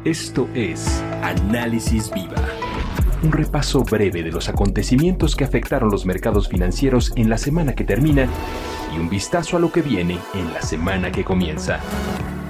Esto es Análisis Viva, un repaso breve de los acontecimientos que afectaron los mercados financieros en la semana que termina y un vistazo a lo que viene en la semana que comienza.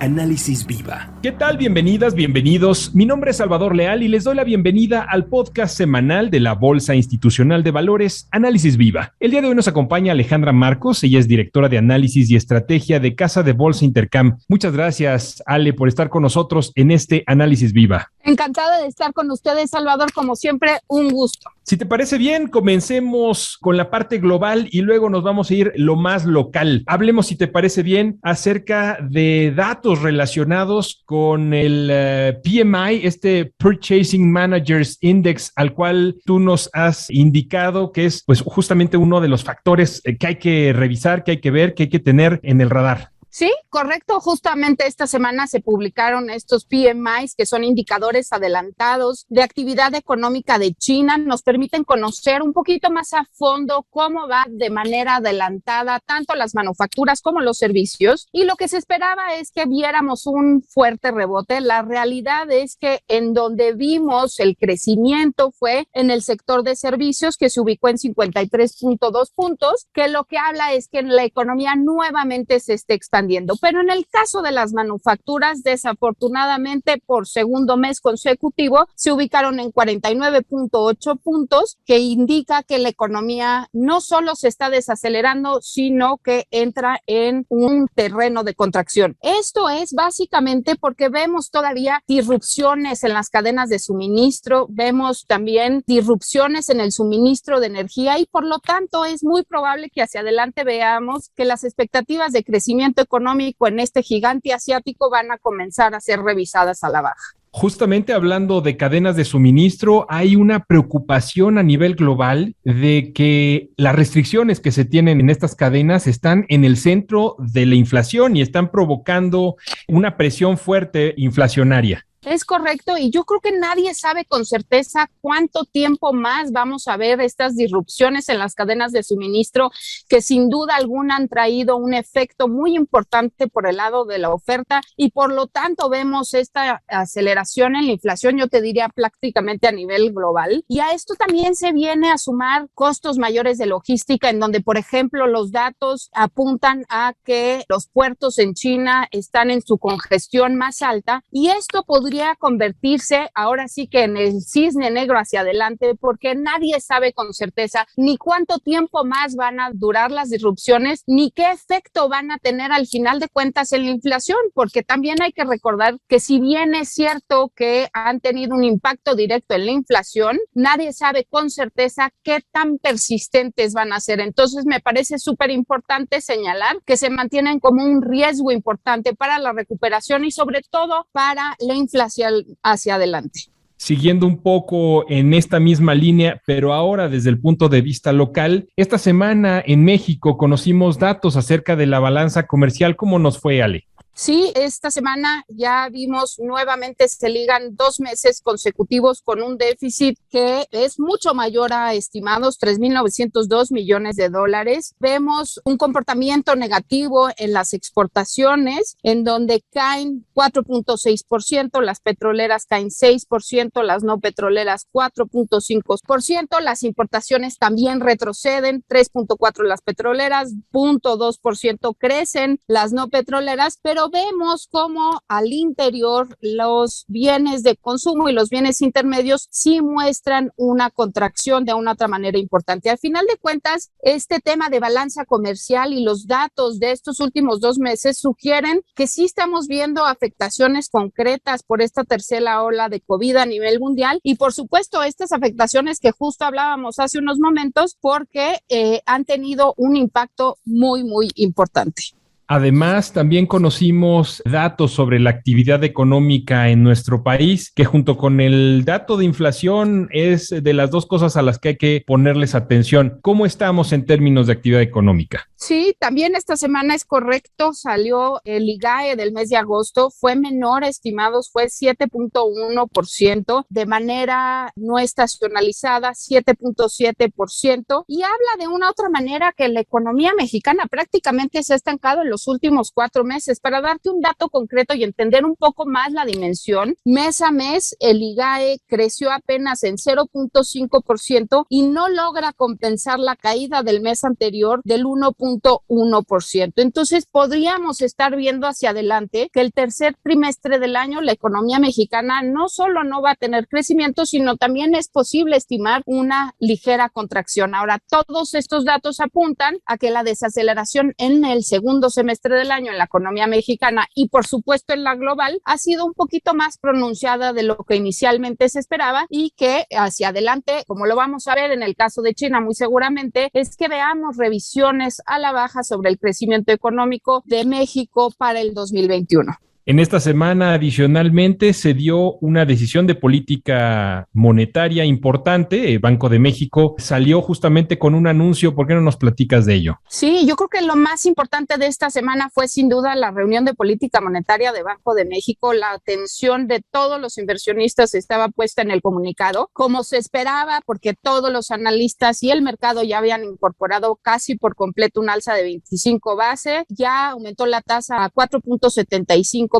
Análisis Viva. ¿Qué tal? Bienvenidas, bienvenidos. Mi nombre es Salvador Leal y les doy la bienvenida al podcast semanal de la Bolsa Institucional de Valores, Análisis Viva. El día de hoy nos acompaña Alejandra Marcos, ella es directora de Análisis y Estrategia de Casa de Bolsa Intercam. Muchas gracias, Ale, por estar con nosotros en este Análisis Viva. Encantada de estar con ustedes, Salvador, como siempre, un gusto. Si te parece bien, comencemos con la parte global y luego nos vamos a ir lo más local. Hablemos, si te parece bien, acerca de datos relacionados con el PMI, este Purchasing Managers Index, al cual tú nos has indicado que es pues justamente uno de los factores que hay que revisar, que hay que ver, que hay que tener en el radar. Sí, correcto. Justamente esta semana se publicaron estos PMIs, que son indicadores adelantados de actividad económica de China. Nos permiten conocer un poquito más a fondo cómo va de manera adelantada tanto las manufacturas como los servicios. Y lo que se esperaba es que viéramos un fuerte rebote. La realidad es que en donde vimos el crecimiento fue en el sector de servicios, que se ubicó en 53.2 puntos, que lo que habla es que la economía nuevamente se está expandiendo. Pero en el caso de las manufacturas, desafortunadamente por segundo mes consecutivo se ubicaron en 49.8 puntos, que indica que la economía no solo se está desacelerando, sino que entra en un terreno de contracción. Esto es básicamente porque vemos todavía disrupciones en las cadenas de suministro, vemos también disrupciones en el suministro de energía y por lo tanto es muy probable que hacia adelante veamos que las expectativas de crecimiento económico en este gigante asiático van a comenzar a ser revisadas a la baja. Justamente hablando de cadenas de suministro, hay una preocupación a nivel global de que las restricciones que se tienen en estas cadenas están en el centro de la inflación y están provocando una presión fuerte inflacionaria. Es correcto, y yo creo que nadie sabe con certeza cuánto tiempo más vamos a ver estas disrupciones en las cadenas de suministro, que sin duda alguna han traído un efecto muy importante por el lado de la oferta y por lo tanto vemos esta aceleración en la inflación, yo te diría prácticamente a nivel global. Y a esto también se viene a sumar costos mayores de logística, en donde, por ejemplo, los datos apuntan a que los puertos en China están en su congestión más alta y esto podría convertirse ahora sí que en el cisne negro hacia adelante, porque nadie sabe con certeza ni cuánto tiempo más van a durar las disrupciones, ni qué efecto van a tener al final de cuentas en la inflación, porque también hay que recordar que si bien es cierto que han tenido un impacto directo en la inflación, nadie sabe con certeza qué tan persistentes van a ser. Entonces me parece súper importante señalar que se mantienen como un riesgo importante para la recuperación y sobre todo para la inflación hacia adelante. Siguiendo un poco en esta misma línea, pero ahora desde el punto de vista local, esta semana en México conocimos datos acerca de la balanza comercial. ¿Cómo nos fue, Ale? Sí, esta semana ya vimos nuevamente se ligan 2 meses consecutivos con un déficit que es mucho mayor a estimados 3.902 millones de dólares. Vemos un comportamiento negativo en las exportaciones, en donde caen 4.6%, las petroleras caen 6%, las no petroleras 4.5%, las importaciones también retroceden 3.4% las petroleras, 0.2% crecen las no petroleras, pero vemos cómo al interior los bienes de consumo y los bienes intermedios sí muestran una contracción de una otra manera importante. Al final de cuentas, este tema de balanza comercial y los datos de estos últimos 2 meses sugieren que sí estamos viendo afectaciones concretas por esta tercera ola de COVID a nivel mundial y por supuesto estas afectaciones que justo hablábamos hace unos momentos porque han tenido un impacto muy, muy importante. Además, también conocimos datos sobre la actividad económica en nuestro país, que junto con el dato de inflación es de las dos cosas a las que hay que ponerles atención. ¿Cómo estamos en términos de actividad económica? Sí, también esta semana es correcto, salió el IGAE del mes de agosto, fue menor estimados, fue 7.1%, de manera no estacionalizada 7.7%, y habla de una otra manera que la economía mexicana prácticamente se ha estancado en los los últimos 4 meses. Para darte un dato concreto y entender un poco más la dimensión, mes a mes el IGAE creció apenas en 0.5% y no logra compensar la caída del mes anterior del 1.1%. Entonces podríamos estar viendo hacia adelante que el tercer trimestre del año la economía mexicana no solo no va a tener crecimiento, sino también es posible estimar una ligera contracción. Ahora, todos estos datos apuntan a que la desaceleración en el segundo semestre del año en la economía mexicana y por supuesto en la global ha sido un poquito más pronunciada de lo que inicialmente se esperaba y que hacia adelante, como lo vamos a ver en el caso de China muy seguramente, es que veamos revisiones a la baja sobre el crecimiento económico de México para el 2021. En esta semana, adicionalmente, se dio una decisión de política monetaria importante. El Banco de México salió justamente con un anuncio. ¿Por qué no nos platicas de ello? Sí, yo creo que lo más importante de esta semana fue sin duda la reunión de política monetaria de Banco de México. La atención de todos los inversionistas estaba puesta en el comunicado, como se esperaba, porque todos los analistas y el mercado ya habían incorporado casi por completo un alza de 25 base. Ya aumentó la tasa a 4.75%.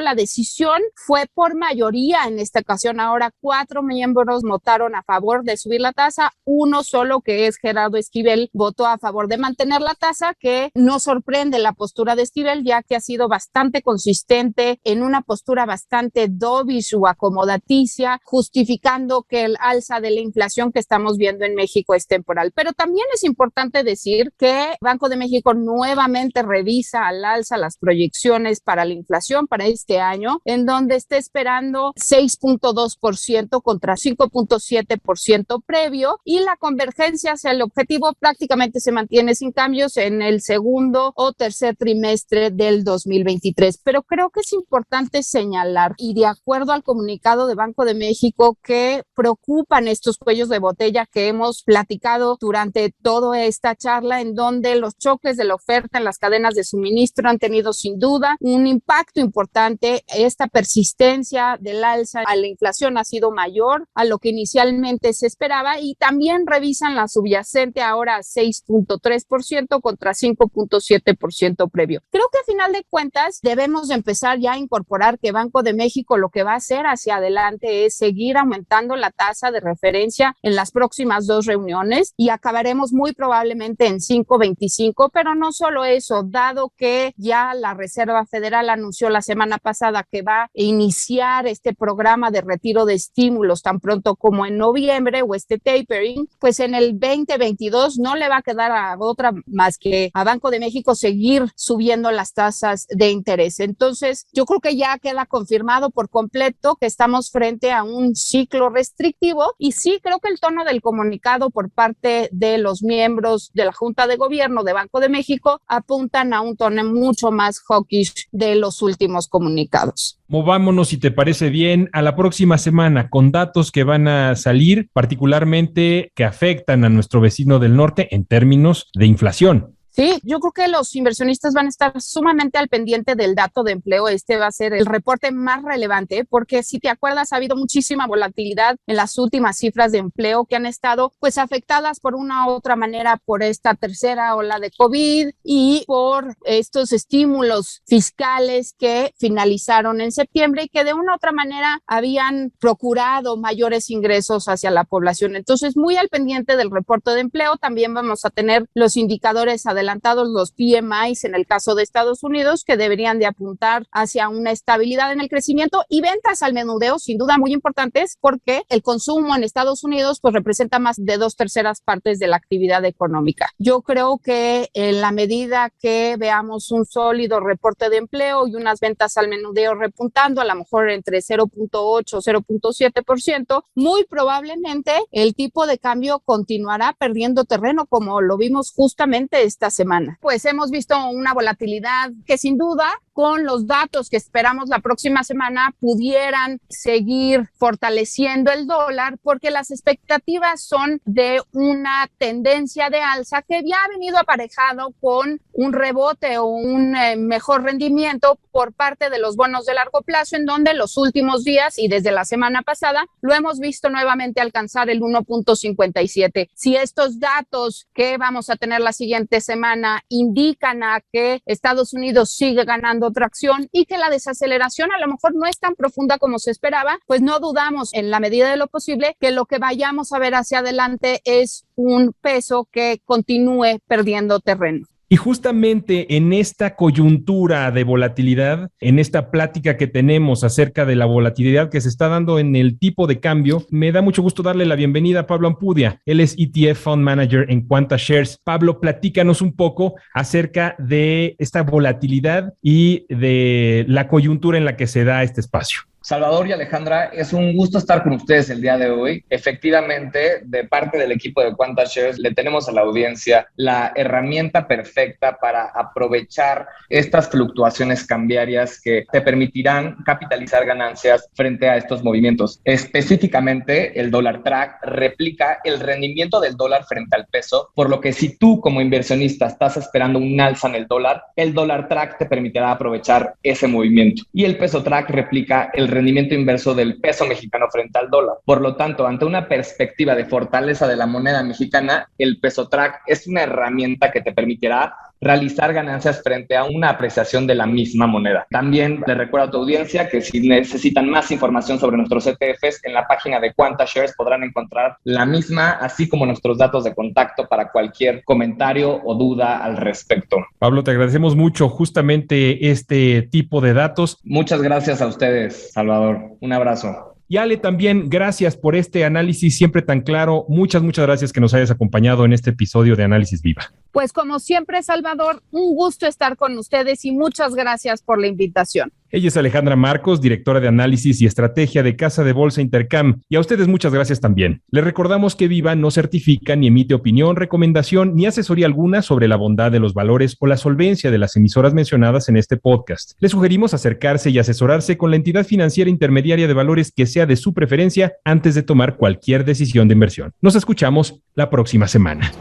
La decisión fue por mayoría en esta ocasión. Ahora 4 miembros votaron a favor de subir la tasa, uno solo, que es Gerardo Esquivel, votó a favor de mantener la tasa, que no sorprende la postura de Esquivel, ya que ha sido bastante consistente en una postura bastante dovish o acomodaticia, justificando que el alza de la inflación que estamos viendo en México es temporal. Pero también es importante decir que Banco de México nuevamente revisa al alza las proyecciones para la inflación para este año, en donde está esperando 6.2% contra 5.7% previo, y la convergencia hacia el objetivo prácticamente se mantiene sin cambios en el segundo o tercer trimestre del 2023. Pero creo que es importante señalar, y de acuerdo al comunicado de Banco de México, que preocupan estos cuellos de botella que hemos platicado durante toda esta charla, en donde los choques de la oferta en las cadenas de suministro han tenido sin duda un impacto importante. Esta persistencia del alza a la inflación ha sido mayor a lo que inicialmente se esperaba, y también revisan la subyacente ahora a 6.3% contra 5.7% previo. Creo que a final de cuentas debemos de empezar ya a incorporar que Banco de México lo que va a hacer hacia adelante es seguir aumentando la tasa de referencia en las próximas 2 reuniones y acabaremos muy probablemente en 5.25, pero no solo eso, dado que ya la Reserva Federal anunció la semana pasada que va a iniciar este programa de retiro de estímulos tan pronto como en noviembre, o este tapering, pues en el 2022 no le va a quedar a otra más que a Banco de México seguir subiendo las tasas de interés. Entonces, yo creo que ya queda confirmado por completo que estamos frente a un ciclo restrictivo, y sí creo que el tono del comunicado por parte de los miembros de la Junta de Gobierno de Banco de México apuntan a un tono mucho más hawkish de los últimos comunicados. Movámonos, si te parece bien, a la próxima semana con datos que van a salir, particularmente que afectan a nuestro vecino del norte en términos de inflación. Sí, yo creo que los inversionistas van a estar sumamente al pendiente del dato de empleo. Este va a ser el reporte más relevante, porque si te acuerdas, ha habido muchísima volatilidad en las últimas cifras de empleo que han estado pues afectadas por una u otra manera por esta tercera ola de COVID y por estos estímulos fiscales que finalizaron en septiembre y que de una u otra manera habían procurado mayores ingresos hacia la población. Entonces, muy al pendiente del reporte de empleo. También vamos a tener los indicadores adelantados, los PMIs en el caso de Estados Unidos, que deberían de apuntar hacia una estabilidad en el crecimiento, y ventas al menudeo sin duda muy importantes, porque el consumo en Estados Unidos pues representa más de 2/3 partes de la actividad económica. Yo creo que en la medida que veamos un sólido reporte de empleo y unas ventas al menudeo repuntando a lo mejor entre 0.8 o 0.7%, muy probablemente el tipo de cambio continuará perdiendo terreno, como lo vimos justamente esta semana. Pues hemos visto una volatilidad que sin duda con los datos que esperamos la próxima semana pudieran seguir fortaleciendo el dólar, porque las expectativas son de una tendencia de alza que ya ha venido aparejado con un rebote o un mejor rendimiento por parte de los bonos de largo plazo, en donde los últimos días y desde la semana pasada lo hemos visto nuevamente alcanzar el 1.57. Si estos datos que vamos a tener la siguiente semana indican a que Estados Unidos sigue ganando tracción y que la desaceleración a lo mejor no es tan profunda como se esperaba, pues no dudamos en la medida de lo posible que lo que vayamos a ver hacia adelante es un peso que continúe perdiendo terreno. Y justamente en esta coyuntura de volatilidad, en esta plática que tenemos acerca de la volatilidad que se está dando en el tipo de cambio, me da mucho gusto darle la bienvenida a Pablo Ampudia. Él es ETF Fund Manager en Quanta Shares. Pablo, platícanos un poco acerca de esta volatilidad y de la coyuntura en la que se da este espacio. Salvador y Alejandra, es un gusto estar con ustedes el día de hoy. Efectivamente, de parte del equipo de Quanta Shares, le tenemos a la audiencia la herramienta perfecta para aprovechar estas fluctuaciones cambiarias que te permitirán capitalizar ganancias frente a estos movimientos. Específicamente, el dólar track replica el rendimiento del dólar frente al peso, por lo que si tú como inversionista estás esperando un alza en el dólar track te permitirá aprovechar ese movimiento. Y el peso track replica el rendimiento inverso del peso mexicano frente al dólar. Por lo tanto, ante una perspectiva de fortaleza de la moneda mexicana, el peso track es una herramienta que te permitirá realizar ganancias frente a una apreciación de la misma moneda. También le recuerdo a tu audiencia que si necesitan más información sobre nuestros ETFs, en la página de Quanta Shares podrán encontrar la misma, así como nuestros datos de contacto para cualquier comentario o duda al respecto. Pablo, te agradecemos mucho justamente este tipo de datos. Muchas gracias a ustedes, Salvador. Un abrazo. Y Ale, también gracias por este análisis siempre tan claro. Muchas gracias que nos hayas acompañado en este episodio de Análisis Viva. Pues como siempre, Salvador, un gusto estar con ustedes y muchas gracias por la invitación. Ella es Alejandra Marcos, directora de Análisis y Estrategia de Casa de Bolsa Intercam. Y a ustedes muchas gracias también. Les recordamos que Viva no certifica ni emite opinión, recomendación ni asesoría alguna sobre la bondad de los valores o la solvencia de las emisoras mencionadas en este podcast. Les sugerimos acercarse y asesorarse con la entidad financiera intermediaria de valores que sea de su preferencia antes de tomar cualquier decisión de inversión. Nos escuchamos la próxima semana.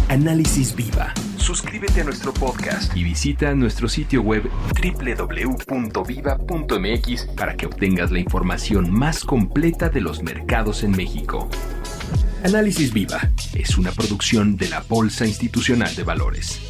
Análisis Viva. Suscríbete a nuestro podcast y visita nuestro sitio web www.viva.mx para que obtengas la información más completa de los mercados en México. Análisis Viva es una producción de la Bolsa Institucional de Valores.